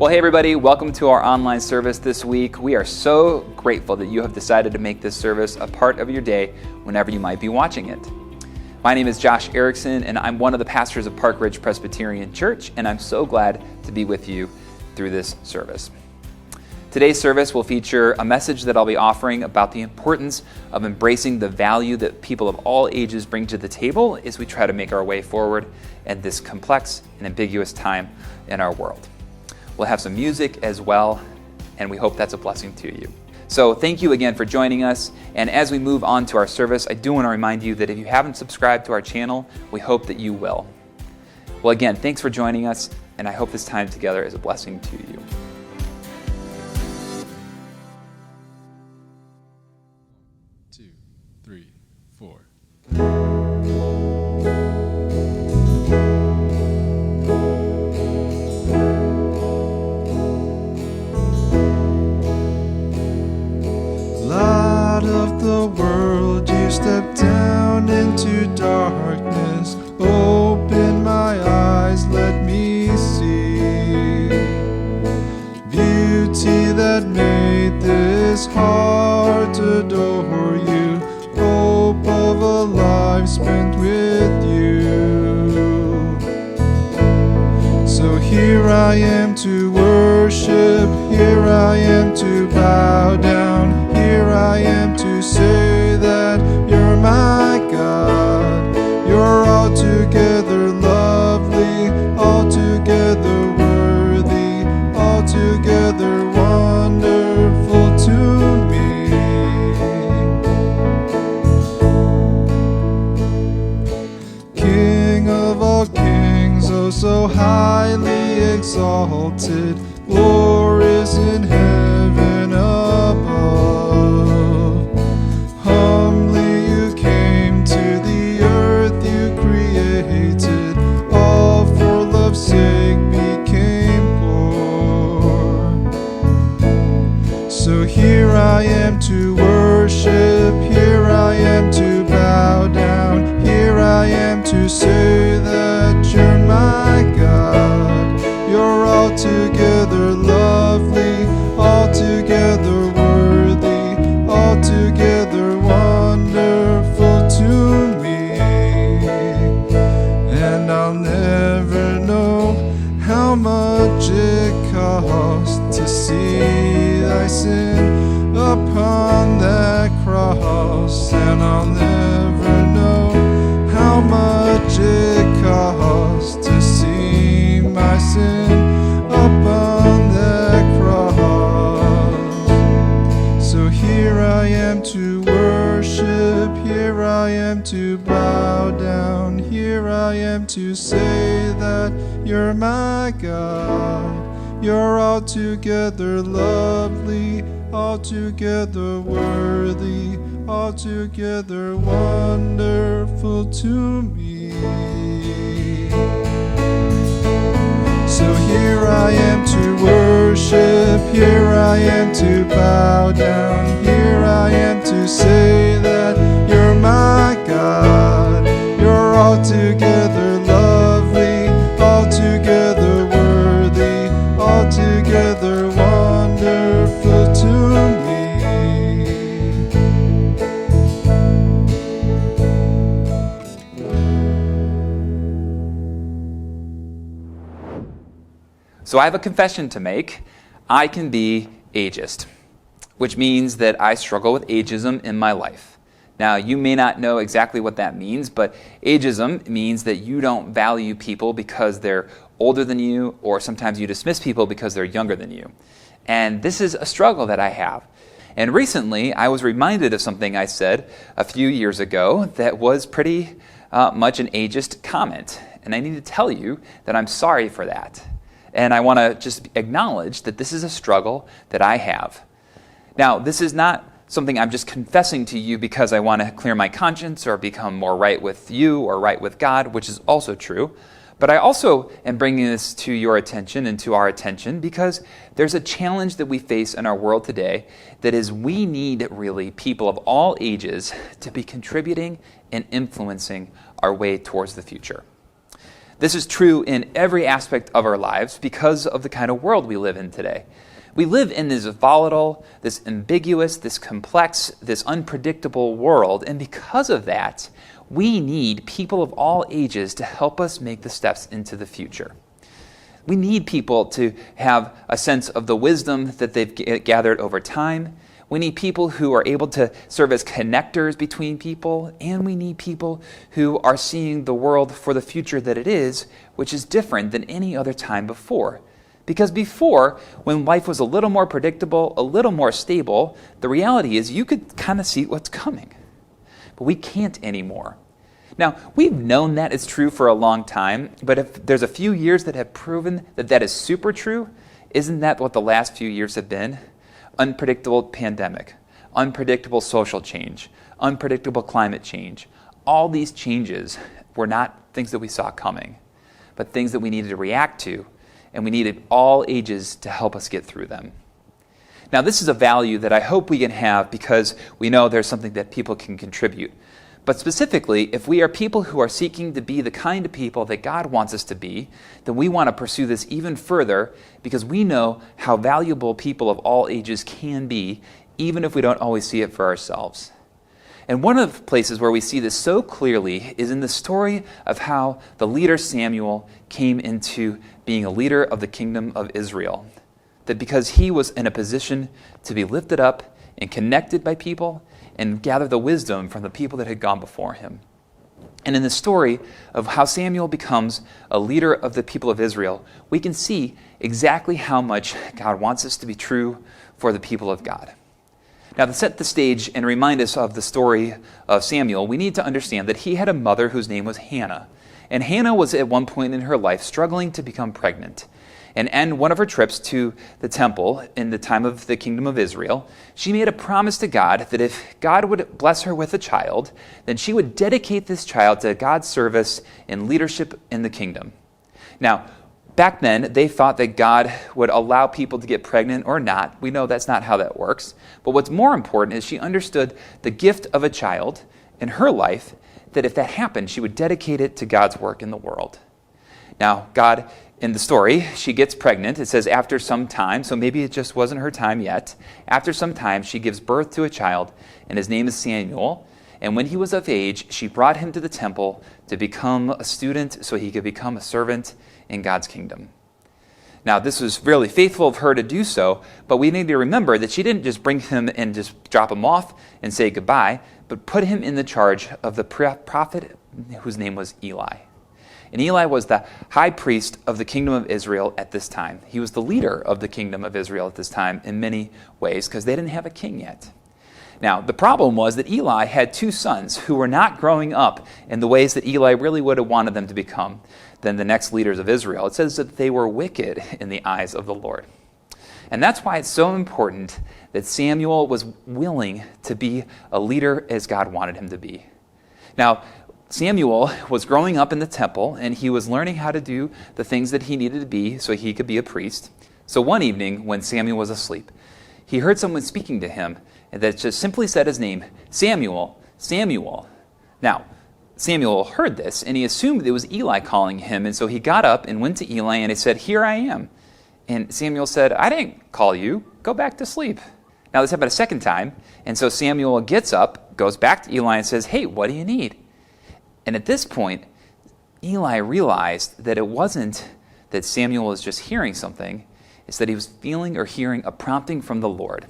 Well, hey everybody, welcome to our online service this week. We are so grateful that you have decided to make this service a part of your day whenever you might be watching it. My name is Josh Erickson, and I'm one of the pastors of Parkridge Presbyterian Church, and I'm so glad to be with you through this service. Today's service will feature a message that I'll be offering about the importance of embracing the value that people of all ages bring to the table as we try to make our way forward in this complex and ambiguous time in our world. We'll have some music as well, and we hope that's a blessing to you. So thank you again for joining us, and as we move on to our service, I do want to remind you that if you haven't subscribed to our channel, we hope that you will. Well, again, thanks for joining us, and I hope this time together is a blessing to you. Two, three, four. Light of the world, you step down into darkness. Open my eyes, let me see beauty that made this heart adore you. Hope of a life spent with you. So here I am to worship, here I am to bow down. Here I am to say that you're my God. You're altogether lovely, altogether worthy, altogether wonderful to me. King of all kings, oh so highly exalted, glorious in heaven above. Humbly you came to the earth you created, all for love's sake became poor. So here I am to worship, here I am to bow down, here I am to say that you're my God. You're altogether lovely, altogether worthy, altogether wonderful to me. And I'll never know how much it costs to see thy sin upon that cross. And I'll never know how much it costs to see my sin upon that cross. So here I am to worship, here I am to bow down, here I am to say that you're my God. You're altogether lovely, altogether worthy, altogether wonderful to me. So here I am to worship, here I am to bow down, here I am to say that you're my God. You're altogether lovely, altogether worthy, altogether wonderful to me. So I have a confession to make. I can be ageist, which means that I struggle with ageism in my life. Now, you may not know exactly what that means, but ageism means that you don't value people because they're older than you, or sometimes you dismiss people because they're younger than you. And this is a struggle that I have. And recently, I was reminded of something I said a few years ago that was pretty much an ageist comment. And I need to tell you that I'm sorry for that. And I want to just acknowledge that this is a struggle that I have. Now, this is not something I'm just confessing to you because I want to clear my conscience or become more right with you or right with God, which is also true. But I also am bringing this to your attention and to our attention because there's a challenge that we face in our world today that is we need really people of all ages to be contributing and influencing our way towards the future. This is true in every aspect of our lives because of the kind of world we live in today. We live in this volatile, this ambiguous, this complex, this unpredictable world, and because of that, we need people of all ages to help us make the steps into the future. We need people to have a sense of the wisdom that they've gathered over time. We need people who are able to serve as connectors between people, and we need people who are seeing the world for the future that it is, which is different than any other time before. Because before, when life was a little more predictable, a little more stable, the reality is you could kind of see what's coming. But we can't anymore. Now, we've known that is true for a long time, but if there's a few years that have proven that that is super true, isn't that what the last few years have been? Unpredictable pandemic, unpredictable social change, unpredictable climate change. All these changes were not things that we saw coming, but things that we needed to react to, and we needed all ages to help us get through them. Now, this is a value that I hope we can have because we know there's something that people can contribute. But specifically, if we are people who are seeking to be the kind of people that God wants us to be, then we want to pursue this even further because we know how valuable people of all ages can be, even if we don't always see it for ourselves. And one of the places where we see this so clearly is in the story of how the leader Samuel came into being a leader of the kingdom of Israel. That because he was in a position to be lifted up and connected by people and gather the wisdom from the people that had gone before him. And in the story of how Samuel becomes a leader of the people of Israel, we can see exactly how much God wants us to be true for the people of God. Now, to set the stage and remind us of the story of Samuel, we need to understand that he had a mother whose name was Hannah. And Hannah was at one point in her life struggling to become pregnant. And on one of her trips to the temple in the time of the kingdom of Israel, she made a promise to God that if God would bless her with a child, then she would dedicate this child to God's service and leadership in the kingdom. Now, back then, they thought that God would allow people to get pregnant or not. We know that's not how that works. But what's more important is she understood the gift of a child in her life, that if that happened, she would dedicate it to God's work in the world. Now, God, in the story, she gets pregnant. It says after some time, so maybe it just wasn't her time yet. After some time, she gives birth to a child, and his name is Samuel. And when he was of age, she brought him to the temple to become a student so he could become a servant in God's kingdom. Now, this was really faithful of her to do so, but we need to remember that she didn't just bring him and just drop him off and say goodbye, but put him in the charge of the prophet whose name was Eli. And Eli was the high priest of the kingdom of Israel at this time. He was the leader of the kingdom of Israel at this time in many ways because they didn't have a king yet. Now, the problem was that Eli had two sons who were not growing up in the ways that Eli really would have wanted them to become than the next leaders of Israel. It says that they were wicked in the eyes of the Lord. And that's why it's so important that Samuel was willing to be a leader as God wanted him to be. Now, Samuel was growing up in the temple, and he was learning how to do the things that he needed to be so he could be a priest. So one evening, when Samuel was asleep, he heard someone speaking to him that just simply said his name, Samuel, Samuel. Now, Samuel heard this, and he assumed it was Eli calling him, and so he got up and went to Eli, and he said, "Here I am." And Samuel said, "I didn't call you. Go back to sleep." Now, this happened a second time, and so Samuel gets up, goes back to Eli, and says, "Hey, what do you need?" And at this point, Eli realized that it wasn't that Samuel was just hearing something, it's that he was feeling or hearing a prompting from the Lord.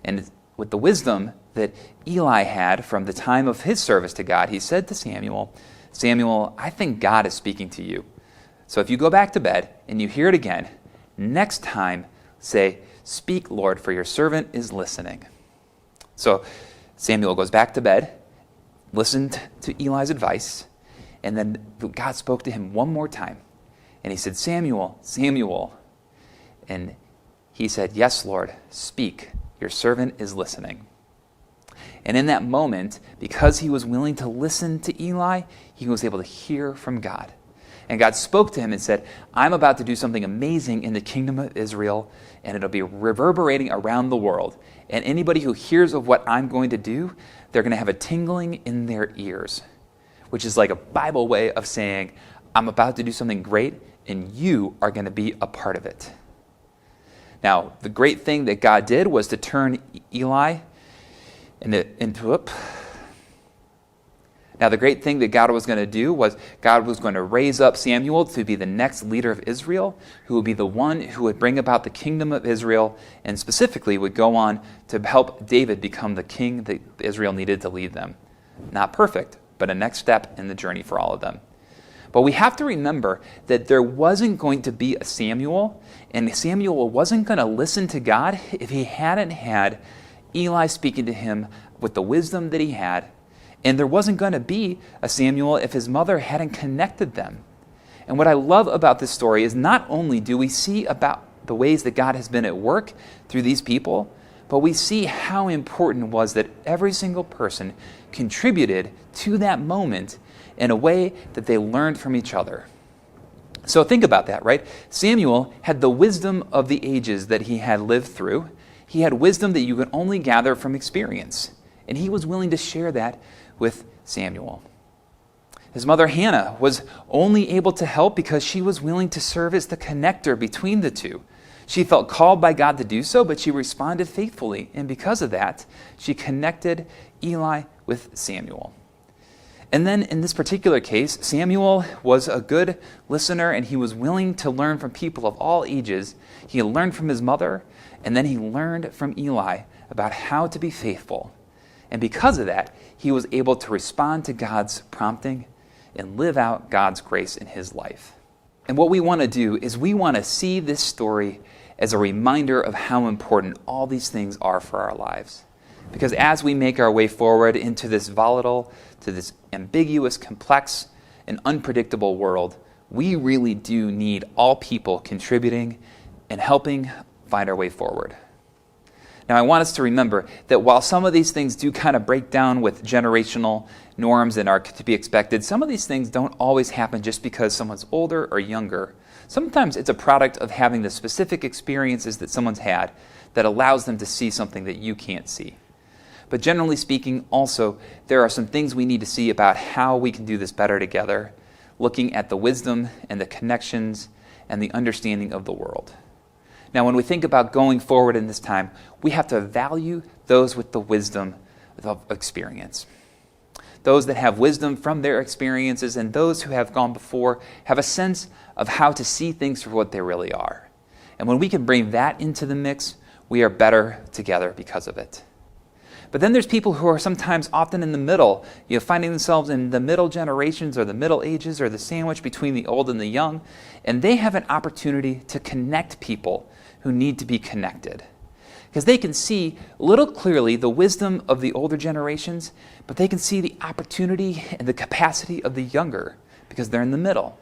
And with the wisdom that Eli had from the time of his service to God, he said to Samuel, "Samuel, I think God is speaking to you. So if you go back to bed and you hear it again, next time say, 'Speak, Lord, for your servant is listening.'" So Samuel goes back to bed, listened to Eli's advice, and then God spoke to him one more time. And he said, "Samuel, Samuel." And he said, "Yes, Lord, speak. Your servant is listening." And in that moment, because he was willing to listen to Eli, he was able to hear from God. And God spoke to him and said, "I'm about to do something amazing in the kingdom of Israel, and it'll be reverberating around the world. And anybody who hears of what I'm going to do, they're going to have a tingling in their ears," which is like a Bible way of saying, I'm about to do something great, and you are going to be a part of it. Now, the great thing that God did was to turn Eli into. Now, the great thing that God was going to do was God was going to raise up Samuel to be the next leader of Israel, who would be the one who would bring about the kingdom of Israel, and specifically would go on to help David become the king that Israel needed to lead them. Not perfect, but a next step in the journey for all of them. But we have to remember that there wasn't going to be a Samuel, and Samuel wasn't going to listen to God if he hadn't had Eli speaking to him with the wisdom that he had. And there wasn't going to be a Samuel if his mother hadn't connected them. And what I love about this story is not only do we see about the ways that God has been at work through these people, but we see how important it was that every single person contributed to that moment in a way that they learned from each other. So think about that, right? Samuel had the wisdom of the ages that he had lived through. He had wisdom that you could only gather from experience. And he was willing to share that with Samuel. His mother Hannah was only able to help because she was willing to serve as the connector between the two. She felt called by God to do so, but she responded faithfully. And because of that, she connected Eli with Samuel. And then in this particular case, Samuel was a good listener, and he was willing to learn from people of all ages. He learned from his mother, and then he learned from Eli about how to be faithful. And because of that, he was able to respond to God's prompting and live out God's grace in his life. And what we want to do is we want to see this story as a reminder of how important all these things are for our lives. Because as we make our way forward into this volatile, to this ambiguous, complex, and unpredictable world, we really do need all people contributing and helping find our way forward. Now, I want us to remember that while some of these things do kind of break down with generational norms and are to be expected, some of these things don't always happen just because someone's older or younger. Sometimes it's a product of having the specific experiences that someone's had that allows them to see something that you can't see. But generally speaking, also, there are some things we need to see about how we can do this better together, looking at the wisdom and the connections and the understanding of the world. Now, when we think about going forward in this time, we have to value those with the wisdom of experience. Those that have wisdom from their experiences and those who have gone before have a sense of how to see things for what they really are. And when we can bring that into the mix, we are better together because of it. But then there's people who are sometimes often in the middle, finding themselves in the middle generations or the middle ages or the sandwich between the old and the young, and they have an opportunity to connect people who need to be connected. Because they can see a little clearly the wisdom of the older generations, but they can see the opportunity and the capacity of the younger because they're in the middle.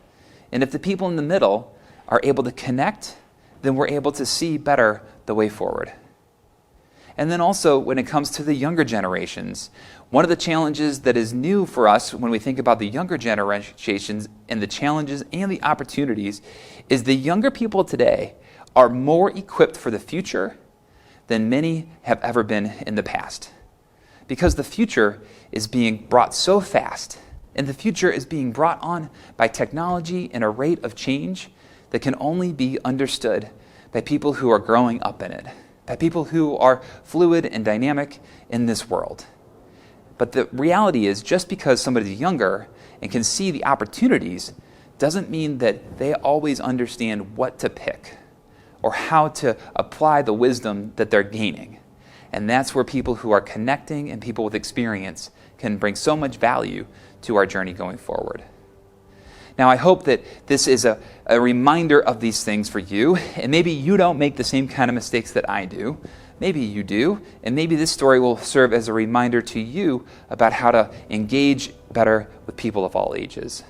And if the people in the middle are able to connect, then we're able to see better the way forward. And then also, when it comes to the younger generations, one of the challenges that is new for us when we think about the younger generations and the challenges and the opportunities is the younger people today are more equipped for the future than many have ever been in the past. Because the future is being brought so fast, and the future is being brought on by technology and a rate of change that can only be understood by people who are growing up in it, by people who are fluid and dynamic in this world. But the reality is, just because somebody's younger and can see the opportunities doesn't mean that they always understand what to pick or how to apply the wisdom that they're gaining. And that's where people who are connecting and people with experience can bring so much value to our journey going forward. Now, I hope that this is a reminder of these things for you, and maybe you don't make the same kind of mistakes that I do. Maybe you do, and maybe this story will serve as a reminder to you about how to engage better with people of all ages.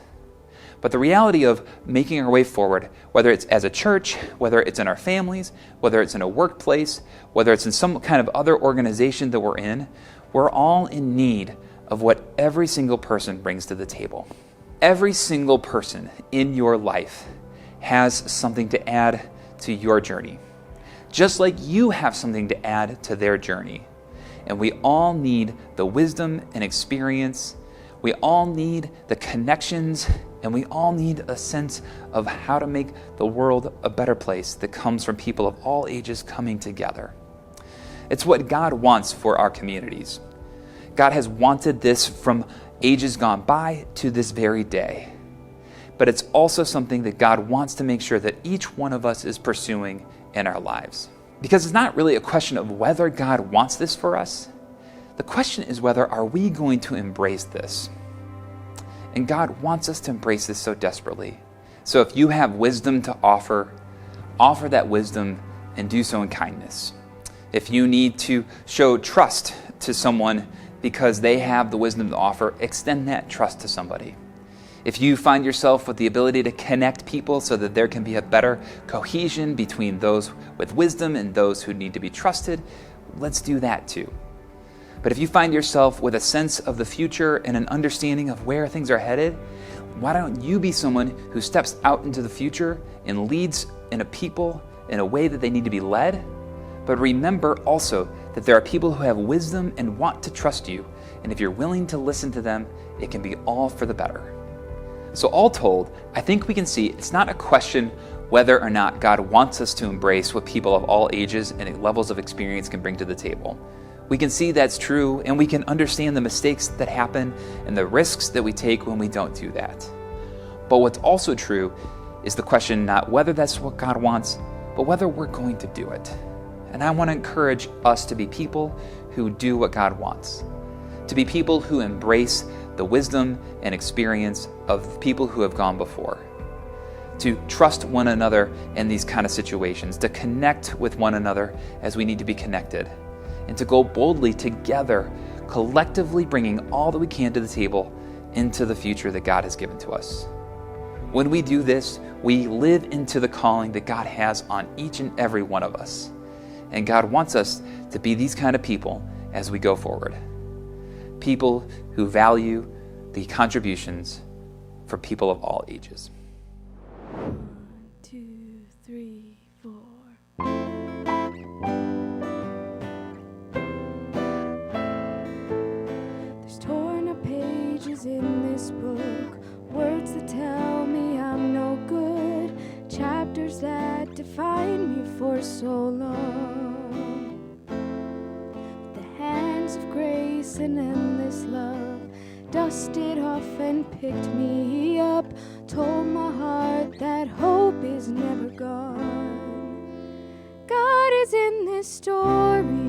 But the reality of making our way forward, whether it's as a church, whether it's in our families, whether it's in a workplace, whether it's in some kind of other organization that we're all in need of what every single person brings to the table. Every single person in your life has something to add to your journey, just like you have something to add to their journey. And we all need the wisdom and experience. We all need the connections, and we all need a sense of how to make the world a better place that comes from people of all ages coming together. It's what God wants for our communities. God has wanted this from ages gone by to this very day. But it's also something that God wants to make sure that each one of us is pursuing in our lives. Because it's not really a question of whether God wants this for us. The question is whether are we going to embrace this. And God wants us to embrace this so desperately. So if you have wisdom to offer that wisdom and do so in kindness. If you need to show trust to someone because they have the wisdom to offer, extend that trust to somebody. If you find yourself with the ability to connect people so that there can be a better cohesion between those with wisdom and those who need to be trusted, let's do that too. But if you find yourself with a sense of the future and an understanding of where things are headed, why don't you be someone who steps out into the future and leads in a people in a way that they need to be led? But remember also that there are people who have wisdom and want to trust you. And if you're willing to listen to them, it can be all for the better. So all told, I think we can see it's not a question whether or not God wants us to embrace what people of all ages and levels of experience can bring to the table. We can see that's true, and we can understand the mistakes that happen and the risks that we take when we don't do that. But what's also true is the question not whether that's what God wants, but whether we're going to do it. And I want to encourage us to be people who do what God wants, to be people who embrace the wisdom and experience of people who have gone before, to trust one another in these kind of situations, to connect with one another as we need to be connected, and to go boldly together, collectively bringing all that we can to the table into the future that God has given to us. When we do this, we live into the calling that God has on each and every one of us. And God wants us to be these kind of people as we go forward. People who value the contributions for people of all ages. 1, 2, 3, 4. There's torn up pages in this book, words that tell me I'm no good, chapters that define me for so long. The hands of grace and endless love dusted off and picked me up, told my heart that hope is never gone. God is in this story,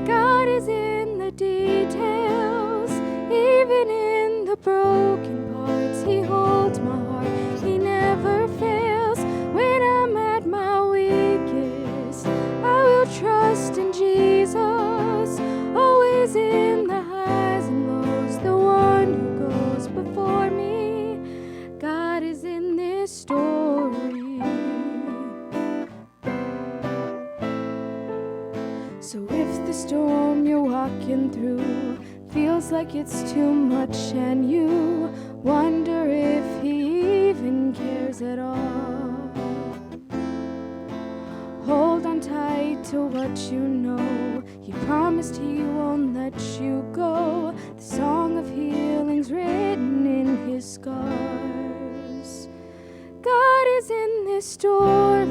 God is in the details, even in the broken parts. He holds my heart, He never fails. When I'm at my weakest, I will trust in Jesus, always in the highs and lows, the one who goes before me. God is in this story. So if the storm you're walking through feels like it's too much and you wonder if He even cares at all, hold on tight to what you know. He promised He won't let you go. The song of healing's written in His scars. God is in this story,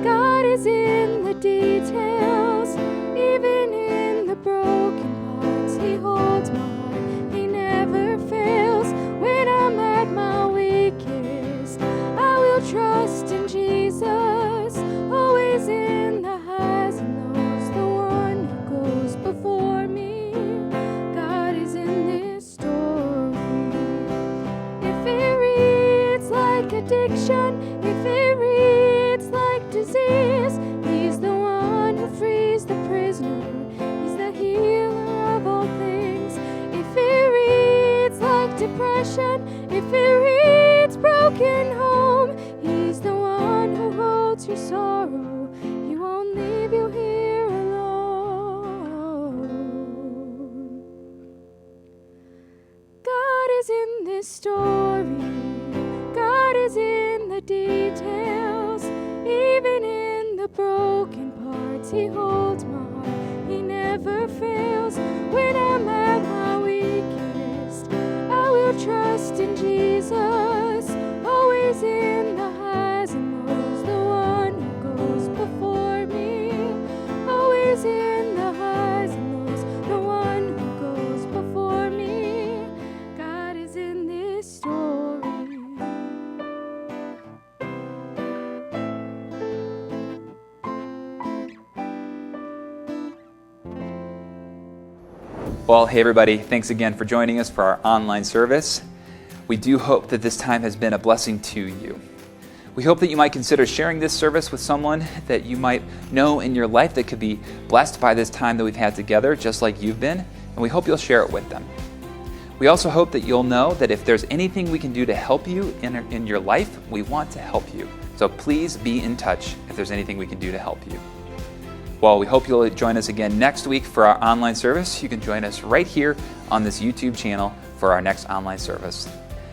God is in the details, even in the broken parts. He holds my heart, He never fails. When I'm at my weakest, I will trust in Jesus, always in the highs and lows, the one who goes before me. God is in this story. If it reads like addiction, if it reads like disease, He's the one who frees the prisoner, He's the healer of all things. If it reads like depression, if it reads broken home, He's the one who holds your sorrow, He won't leave you here alone. God is in this story, God is in the details, even in the broken parts. He holds my heart, He never fails. When I'm at my weakest, Well, hey everybody, thanks again for joining us for our online service. We do hope that this time has been a blessing to you. We hope that you might consider sharing this service with someone that you might know in your life that could be blessed by this time that we've had together, just like you've been, and we hope you'll share it with them. We also hope that you'll know that if there's anything we can do to help you in your life, we want to help you. So please be in touch if there's anything we can do to help you. Well, we hope you'll join us again next week for our online service. You can join us right here on this YouTube channel for our next online service.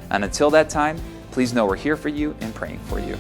And until that time, please know we're here for you and praying for you.